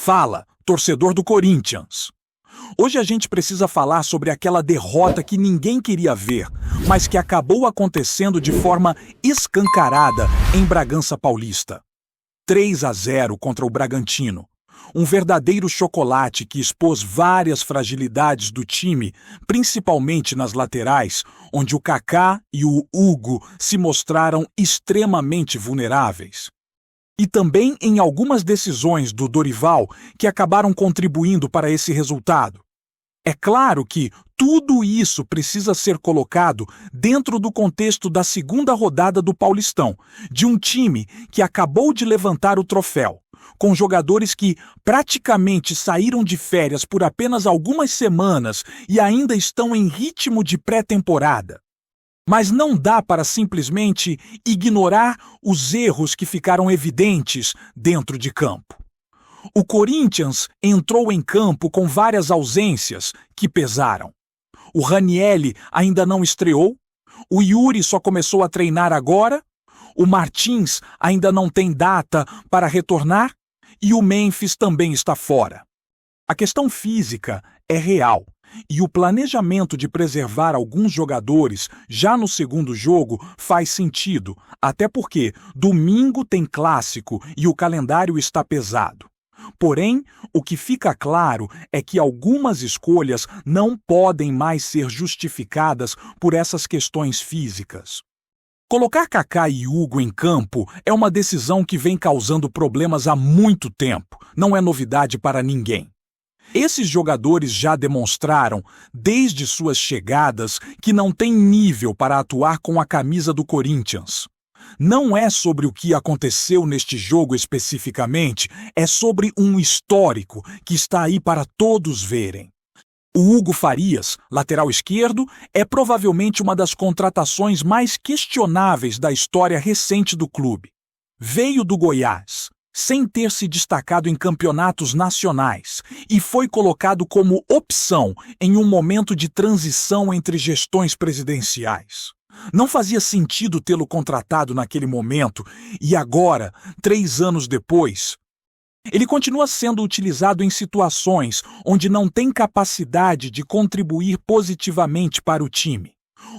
Fala, torcedor do Corinthians! Hoje a gente precisa falar sobre aquela derrota que ninguém queria ver, mas que acabou acontecendo de forma escancarada em Bragança Paulista. 3-0 contra o Bragantino. Um verdadeiro chocolate que expôs várias fragilidades do time, principalmente nas laterais, onde o Kaká e o Hugo se mostraram extremamente vulneráveis. E também em algumas decisões do Dorival que acabaram contribuindo para esse resultado. É claro que tudo isso precisa ser colocado dentro do contexto da segunda rodada do Paulistão, de um time que acabou de levantar o troféu, com jogadores que praticamente saíram de férias por apenas algumas semanas e ainda estão em ritmo de pré-temporada. Mas não dá para simplesmente ignorar os erros que ficaram evidentes dentro de campo. O Corinthians entrou em campo com várias ausências que pesaram. O Ranieri ainda não estreou, o Yuri só começou a treinar agora, o Martins ainda não tem data para retornar e o Memphis também está fora. A questão física é real. E o planejamento de preservar alguns jogadores já no segundo jogo faz sentido, até porque domingo tem clássico e o calendário está pesado. Porém, o que fica claro é que algumas escolhas não podem mais ser justificadas por essas questões físicas. Colocar Kaká e Hugo em campo é uma decisão que vem causando problemas há muito tempo, não é novidade para ninguém. Esses jogadores já demonstraram, desde suas chegadas, que não têm nível para atuar com a camisa do Corinthians. Não é sobre o que aconteceu neste jogo especificamente, é sobre um histórico que está aí para todos verem. O Hugo Farias, lateral esquerdo, é provavelmente uma das contratações mais questionáveis da história recente do clube. Veio do Goiás, sem ter se destacado em campeonatos nacionais, e foi colocado como opção em um momento de transição entre gestões presidenciais. Não fazia sentido tê-lo contratado naquele momento, e agora, 3 anos depois, ele continua sendo utilizado em situações onde não tem capacidade de contribuir positivamente para o time.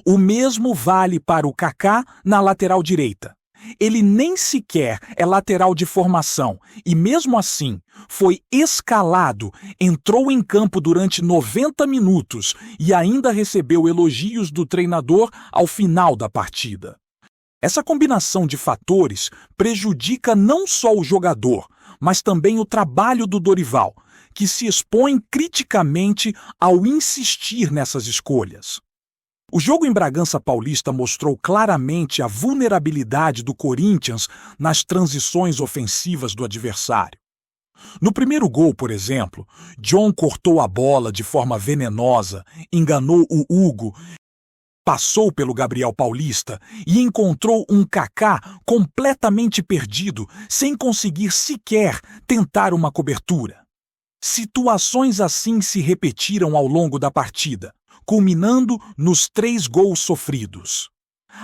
O mesmo vale para o Kaká na lateral direita. Ele nem sequer é lateral de formação e, mesmo assim, foi escalado, entrou em campo durante 90 minutos e ainda recebeu elogios do treinador ao final da partida. Essa combinação de fatores prejudica não só o jogador, mas também o trabalho do Dorival, que se expõe criticamente ao insistir nessas escolhas. O jogo em Bragança Paulista mostrou claramente a vulnerabilidade do Corinthians nas transições ofensivas do adversário. No primeiro gol, por exemplo, John cortou a bola de forma venenosa, enganou o Hugo, passou pelo Gabriel Paulista e encontrou um Kaká completamente perdido, sem conseguir sequer tentar uma cobertura. Situações assim se repetiram ao longo da partida, culminando nos 3 gols sofridos.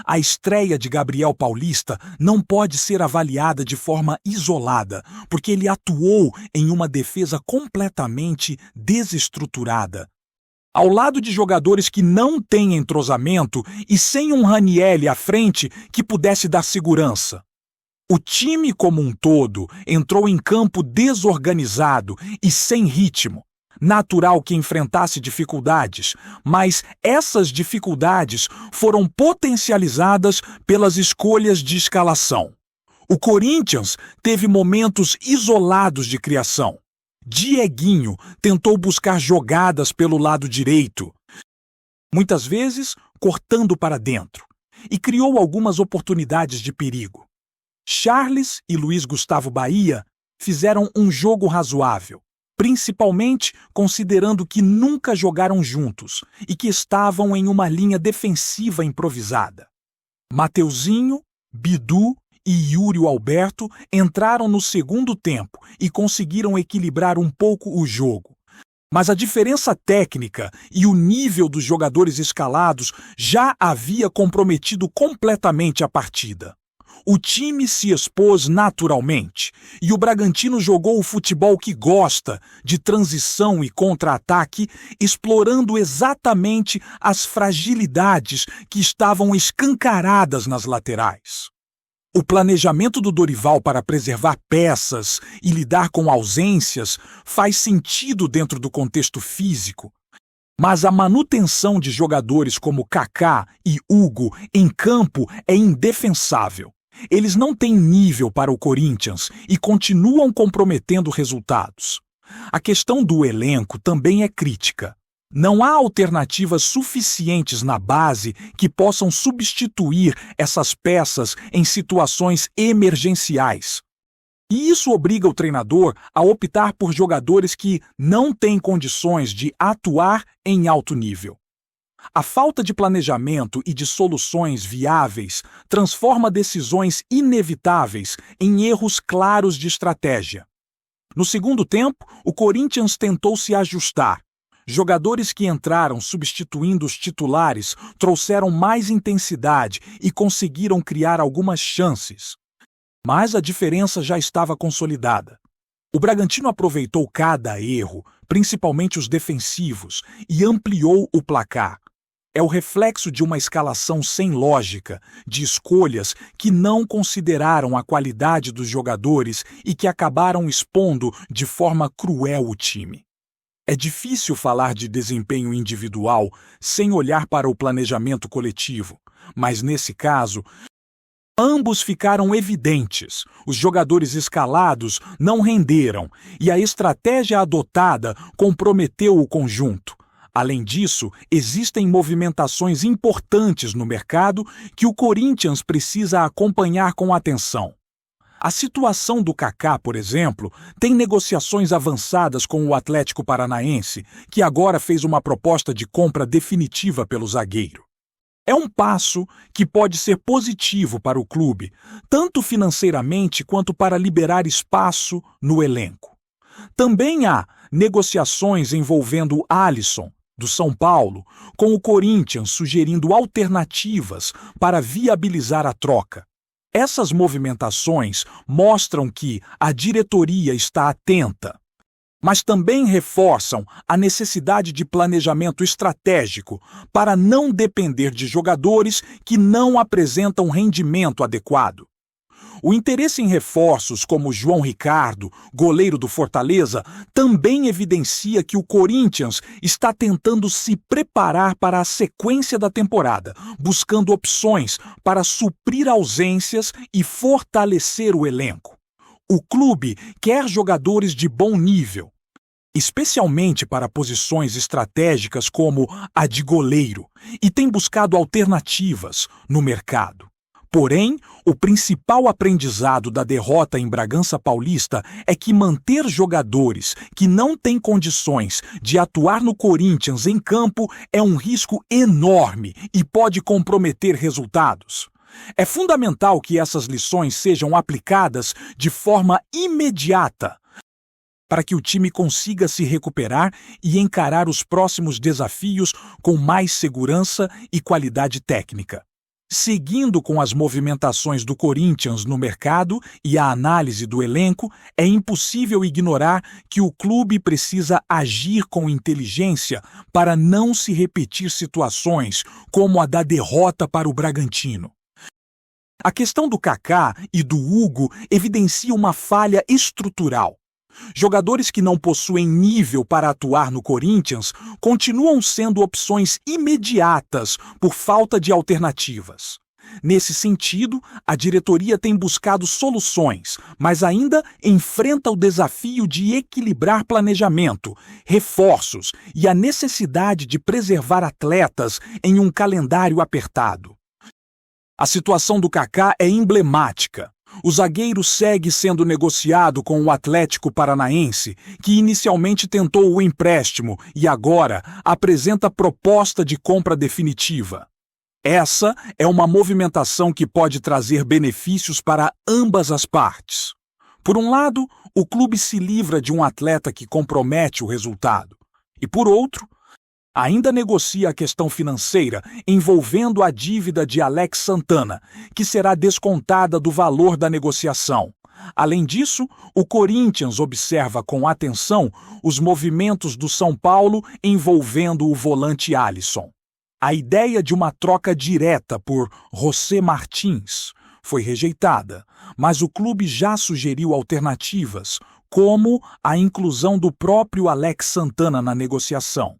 A estreia de Gabriel Paulista não pode ser avaliada de forma isolada, porque ele atuou em uma defesa completamente desestruturada. Ao lado de jogadores que não têm entrosamento e sem um Ranieri à frente que pudesse dar segurança. O time como um todo entrou em campo desorganizado e sem ritmo. Natural que enfrentasse dificuldades, mas essas dificuldades foram potencializadas pelas escolhas de escalação. O Corinthians teve momentos isolados de criação. Dieguinho tentou buscar jogadas pelo lado direito, muitas vezes cortando para dentro, e criou algumas oportunidades de perigo. Charles e Luiz Gustavo Bahia fizeram um jogo razoável, principalmente considerando que nunca jogaram juntos e que estavam em uma linha defensiva improvisada. Mateuzinho, Bidu e Yuri Alberto entraram no segundo tempo e conseguiram equilibrar um pouco o jogo. Mas a diferença técnica e o nível dos jogadores escalados já havia comprometido completamente a partida. O time se expôs naturalmente e o Bragantino jogou o futebol que gosta, de transição e contra-ataque, explorando exatamente as fragilidades que estavam escancaradas nas laterais. O planejamento do Dorival para preservar peças e lidar com ausências faz sentido dentro do contexto físico, mas a manutenção de jogadores como Kaká e Hugo em campo é indefensável. Eles não têm nível para o Corinthians e continuam comprometendo resultados. A questão do elenco também é crítica. Não há alternativas suficientes na base que possam substituir essas peças em situações emergenciais. E isso obriga o treinador a optar por jogadores que não têm condições de atuar em alto nível. A falta de planejamento e de soluções viáveis transforma decisões inevitáveis em erros claros de estratégia. No segundo tempo, o Corinthians tentou se ajustar. Jogadores que entraram substituindo os titulares trouxeram mais intensidade e conseguiram criar algumas chances. Mas a diferença já estava consolidada. O Bragantino aproveitou cada erro, principalmente os defensivos, e ampliou o placar. É o reflexo de uma escalação sem lógica, de escolhas que não consideraram a qualidade dos jogadores e que acabaram expondo de forma cruel o time. É difícil falar de desempenho individual sem olhar para o planejamento coletivo, mas nesse caso, ambos ficaram evidentes. Os jogadores escalados não renderam e a estratégia adotada comprometeu o conjunto. Além disso, existem movimentações importantes no mercado que o Corinthians precisa acompanhar com atenção. A situação do Kaká, por exemplo, tem negociações avançadas com o Atlético Paranaense, que agora fez uma proposta de compra definitiva pelo zagueiro. É um passo que pode ser positivo para o clube, tanto financeiramente quanto para liberar espaço no elenco. Também há negociações envolvendo Alisson, do São Paulo, com o Corinthians sugerindo alternativas para viabilizar a troca. Essas movimentações mostram que a diretoria está atenta, mas também reforçam a necessidade de planejamento estratégico para não depender de jogadores que não apresentam rendimento adequado. O interesse em reforços como João Ricardo, goleiro do Fortaleza, também evidencia que o Corinthians está tentando se preparar para a sequência da temporada, buscando opções para suprir ausências e fortalecer o elenco. O clube quer jogadores de bom nível, especialmente para posições estratégicas como a de goleiro, e tem buscado alternativas no mercado. Porém, o principal aprendizado da derrota em Bragança Paulista é que manter jogadores que não têm condições de atuar no Corinthians em campo é um risco enorme e pode comprometer resultados. É fundamental que essas lições sejam aplicadas de forma imediata para que o time consiga se recuperar e encarar os próximos desafios com mais segurança e qualidade técnica. Seguindo com as movimentações do Corinthians no mercado e a análise do elenco, é impossível ignorar que o clube precisa agir com inteligência para não se repetir situações como a da derrota para o Bragantino. A questão do Kaká e do Hugo evidencia uma falha estrutural. Jogadores que não possuem nível para atuar no Corinthians continuam sendo opções imediatas por falta de alternativas. Nesse sentido, a diretoria tem buscado soluções, mas ainda enfrenta o desafio de equilibrar planejamento, reforços e a necessidade de preservar atletas em um calendário apertado. A situação do Kaká é emblemática. O zagueiro segue sendo negociado com o Atlético Paranaense, que inicialmente tentou o empréstimo e agora apresenta proposta de compra definitiva. Essa é uma movimentação que pode trazer benefícios para ambas as partes. Por um lado, o clube se livra de um atleta que compromete o resultado. E por outro, Ainda negocia a questão financeira envolvendo a dívida de Alex Santana, que será descontada do valor da negociação. Além disso, o Corinthians observa com atenção os movimentos do São Paulo envolvendo o volante Alisson. A ideia de uma troca direta por José Martins foi rejeitada, mas o clube já sugeriu alternativas, como a inclusão do próprio Alex Santana na negociação.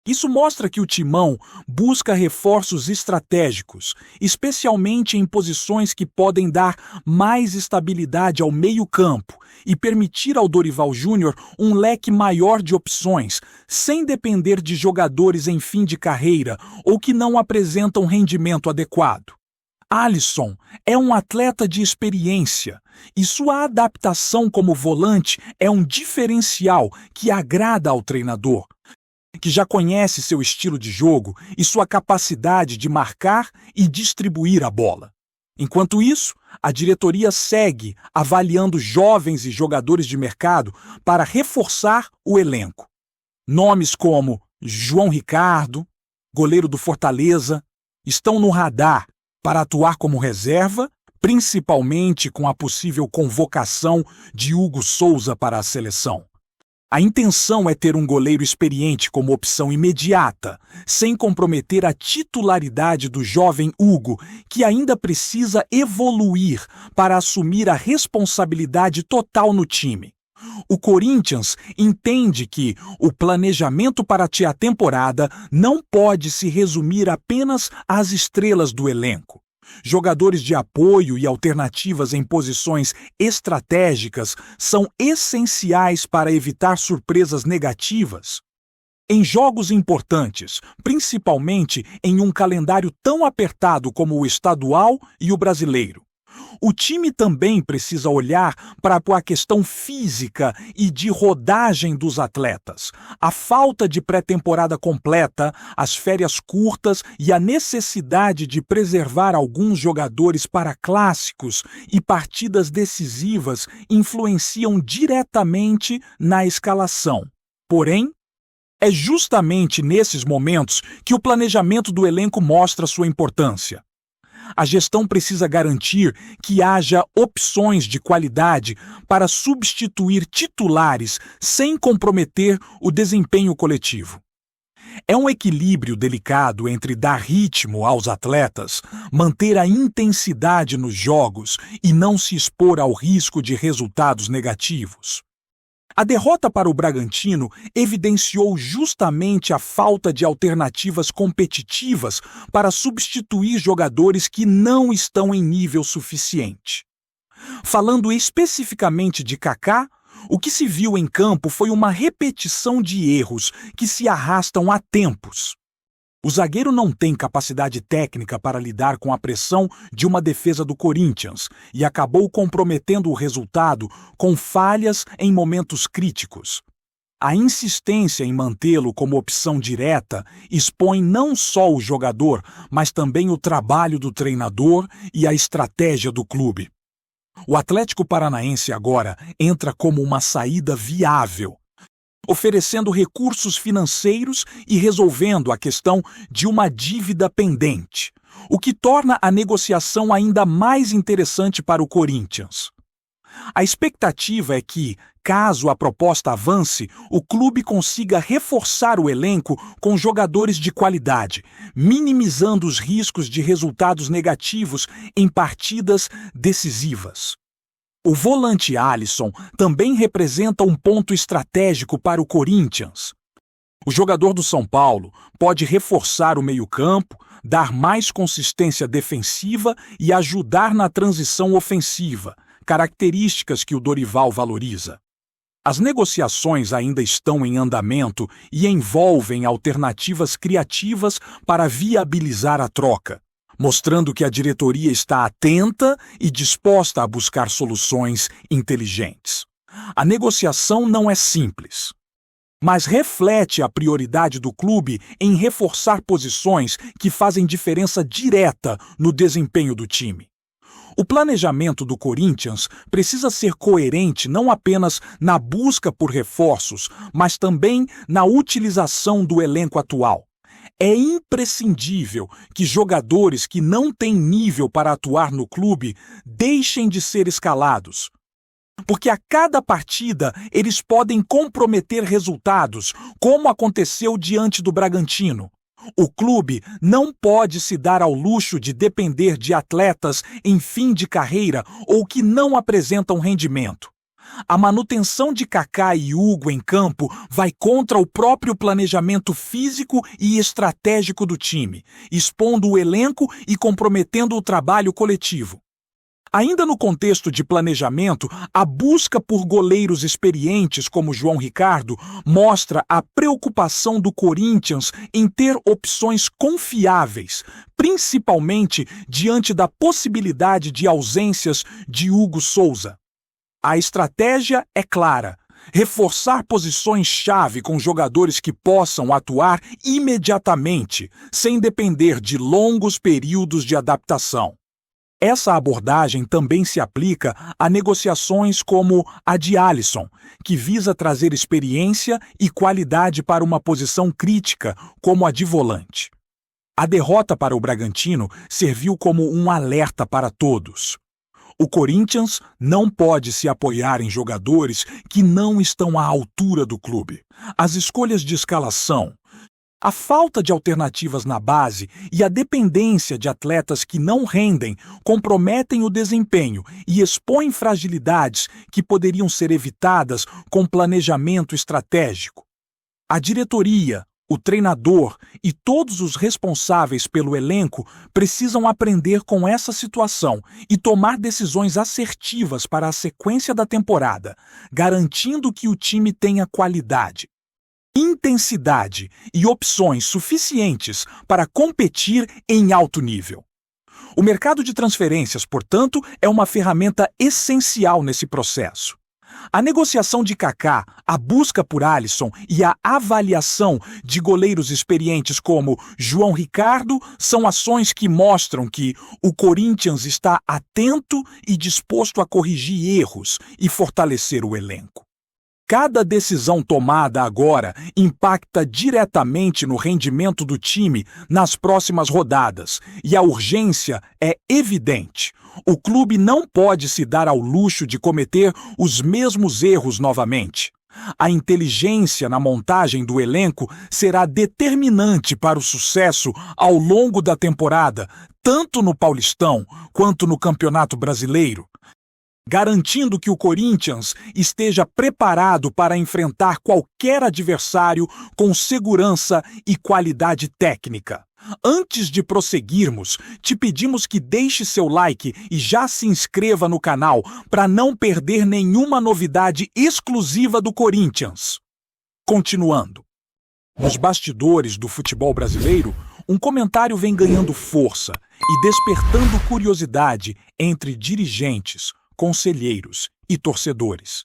Isso mostra que o Timão busca reforços estratégicos, especialmente em posições que podem dar mais estabilidade ao meio-campo e permitir ao Dorival Júnior um leque maior de opções, sem depender de jogadores em fim de carreira ou que não apresentam rendimento adequado. Alisson é um atleta de experiência e sua adaptação como volante é um diferencial que agrada ao treinador, que já conhece seu estilo de jogo e sua capacidade de marcar e distribuir a bola. Enquanto isso, a diretoria segue avaliando jovens e jogadores de mercado para reforçar o elenco. Nomes como João Ricardo, goleiro do Fortaleza, estão no radar para atuar como reserva, principalmente com a possível convocação de Hugo Souza para a seleção. A intenção é ter um goleiro experiente como opção imediata, sem comprometer a titularidade do jovem Hugo, que ainda precisa evoluir para assumir a responsabilidade total no time. O Corinthians entende que o planejamento para a temporada não pode se resumir apenas às estrelas do elenco. Jogadores de apoio e alternativas em posições estratégicas são essenciais para evitar surpresas negativas. Em jogos importantes, principalmente em um calendário tão apertado como o estadual e o brasileiro, o time também precisa olhar para a questão física e de rodagem dos atletas, a falta de pré-temporada completa, as férias curtas e a necessidade de preservar alguns jogadores para clássicos e partidas decisivas influenciam diretamente na escalação. Porém, é justamente nesses momentos que o planejamento do elenco mostra sua importância. A gestão precisa garantir que haja opções de qualidade para substituir titulares sem comprometer o desempenho coletivo. É um equilíbrio delicado entre dar ritmo aos atletas, manter a intensidade nos jogos e não se expor ao risco de resultados negativos. A derrota para o Bragantino evidenciou justamente a falta de alternativas competitivas para substituir jogadores que não estão em nível suficiente. Falando especificamente de Kaká, o que se viu em campo foi uma repetição de erros que se arrastam há tempos. O zagueiro não tem capacidade técnica para lidar com a pressão de uma defesa do Corinthians e acabou comprometendo o resultado com falhas em momentos críticos. A insistência em mantê-lo como opção direta expõe não só o jogador, mas também o trabalho do treinador e a estratégia do clube. O Atlético Paranaense agora entra como uma saída viável, oferecendo recursos financeiros e resolvendo a questão de uma dívida pendente, o que torna a negociação ainda mais interessante para o Corinthians. A expectativa é que, caso a proposta avance, o clube consiga reforçar o elenco com jogadores de qualidade, minimizando os riscos de resultados negativos em partidas decisivas. O volante Alisson também representa um ponto estratégico para o Corinthians. O jogador do São Paulo pode reforçar o meio-campo, dar mais consistência defensiva e ajudar na transição ofensiva, características que o Dorival valoriza. As negociações ainda estão em andamento e envolvem alternativas criativas para viabilizar a troca, mostrando que a diretoria está atenta e disposta a buscar soluções inteligentes. A negociação não é simples, mas reflete a prioridade do clube em reforçar posições que fazem diferença direta no desempenho do time. O planejamento do Corinthians precisa ser coerente não apenas na busca por reforços, mas também na utilização do elenco atual. É imprescindível que jogadores que não têm nível para atuar no clube deixem de ser escalados, porque a cada partida eles podem comprometer resultados, como aconteceu diante do Bragantino. O clube não pode se dar ao luxo de depender de atletas em fim de carreira ou que não apresentam rendimento. A manutenção de Kaká e Hugo em campo vai contra o próprio planejamento físico e estratégico do time, expondo o elenco e comprometendo o trabalho coletivo. Ainda no contexto de planejamento, a busca por goleiros experientes como João Ricardo mostra a preocupação do Corinthians em ter opções confiáveis, principalmente diante da possibilidade de ausências de Hugo Souza. A estratégia é clara: reforçar posições-chave com jogadores que possam atuar imediatamente, sem depender de longos períodos de adaptação. Essa abordagem também se aplica a negociações como a de Alisson, que visa trazer experiência e qualidade para uma posição crítica, como a de volante. A derrota para o Bragantino serviu como um alerta para todos. O Corinthians não pode se apoiar em jogadores que não estão à altura do clube. As escolhas de escalação, a falta de alternativas na base e a dependência de atletas que não rendem comprometem o desempenho e expõem fragilidades que poderiam ser evitadas com planejamento estratégico. A diretoria, o treinador e todos os responsáveis pelo elenco precisam aprender com essa situação e tomar decisões assertivas para a sequência da temporada, garantindo que o time tenha qualidade, intensidade e opções suficientes para competir em alto nível. O mercado de transferências, portanto, é uma ferramenta essencial nesse processo. A negociação de Kaká, a busca por Alisson e a avaliação de goleiros experientes como João Ricardo são ações que mostram que o Corinthians está atento e disposto a corrigir erros e fortalecer o elenco. Cada decisão tomada agora impacta diretamente no rendimento do time nas próximas rodadas, e a urgência é evidente. O clube não pode se dar ao luxo de cometer os mesmos erros novamente. A inteligência na montagem do elenco será determinante para o sucesso ao longo da temporada, tanto no Paulistão quanto no Campeonato Brasileiro, garantindo que o Corinthians esteja preparado para enfrentar qualquer adversário com segurança e qualidade técnica. Antes de prosseguirmos, te pedimos que deixe seu like e já se inscreva no canal para não perder nenhuma novidade exclusiva do Corinthians. Continuando. Nos bastidores do futebol brasileiro, um comentário vem ganhando força e despertando curiosidade entre dirigentes, conselheiros e torcedores.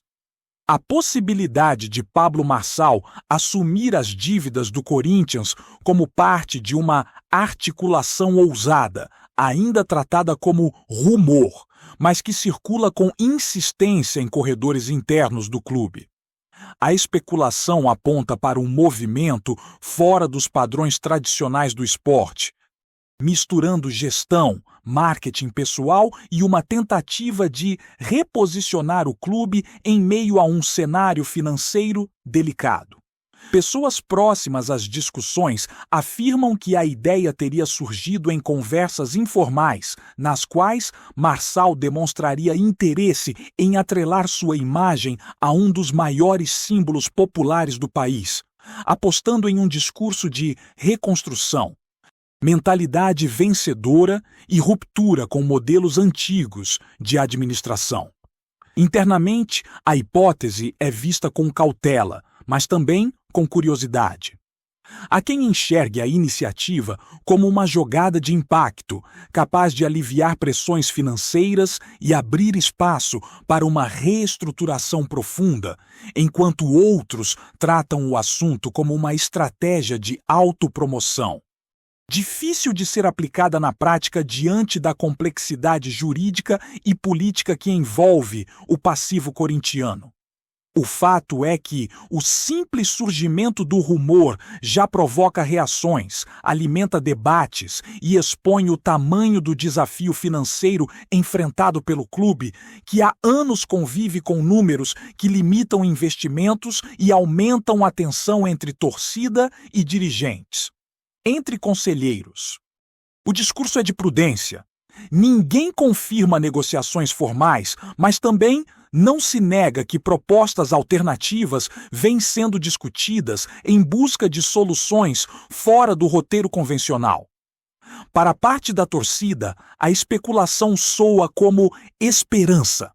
A possibilidade de Pablo Marçal assumir as dívidas do Corinthians como parte de uma articulação ousada, ainda tratada como rumor, mas que circula com insistência em corredores internos do clube. A especulação aponta para um movimento fora dos padrões tradicionais do esporte, misturando gestão, marketing pessoal e uma tentativa de reposicionar o clube em meio a um cenário financeiro delicado. Pessoas próximas às discussões afirmam que a ideia teria surgido em conversas informais, nas quais Marçal demonstraria interesse em atrelar sua imagem a um dos maiores símbolos populares do país, apostando em um discurso de reconstrução, mentalidade vencedora e ruptura com modelos antigos de administração. Internamente, a hipótese é vista com cautela, mas também com curiosidade. Há quem enxergue a iniciativa como uma jogada de impacto, capaz de aliviar pressões financeiras e abrir espaço para uma reestruturação profunda, enquanto outros tratam o assunto como uma estratégia de autopromoção. difícil de ser aplicada na prática diante da complexidade jurídica e política que envolve o passivo corintiano. O fato é que o simples surgimento do rumor já provoca reações, alimenta debates e expõe o tamanho do desafio financeiro enfrentado pelo clube, que há anos convive com números que limitam investimentos e aumentam a tensão entre torcida e dirigentes. Entre conselheiros. O discurso é de prudência. Ninguém confirma negociações formais, mas também não se nega que propostas alternativas vêm sendo discutidas em busca de soluções fora do roteiro convencional. Para parte da torcida, a especulação soa como esperança.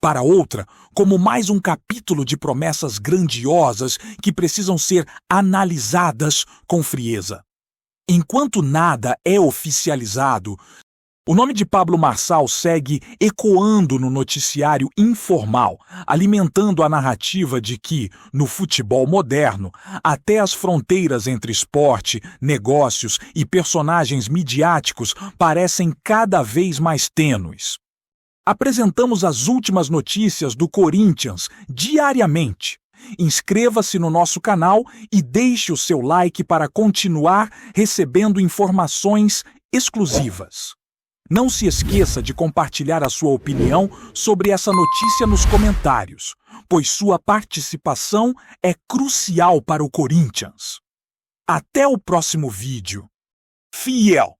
Para outra, como mais um capítulo de promessas grandiosas que precisam ser analisadas com frieza. Enquanto nada é oficializado, o nome de Pablo Marçal segue ecoando no noticiário informal, alimentando a narrativa de que, no futebol moderno, até as fronteiras entre esporte, negócios e personagens midiáticos parecem cada vez mais tênues. Apresentamos as últimas notícias do Corinthians diariamente. Inscreva-se no nosso canal e deixe o seu like para continuar recebendo informações exclusivas. Não se esqueça de compartilhar a sua opinião sobre essa notícia nos comentários, pois sua participação é crucial para o Corinthians. Até o próximo vídeo. Fiel!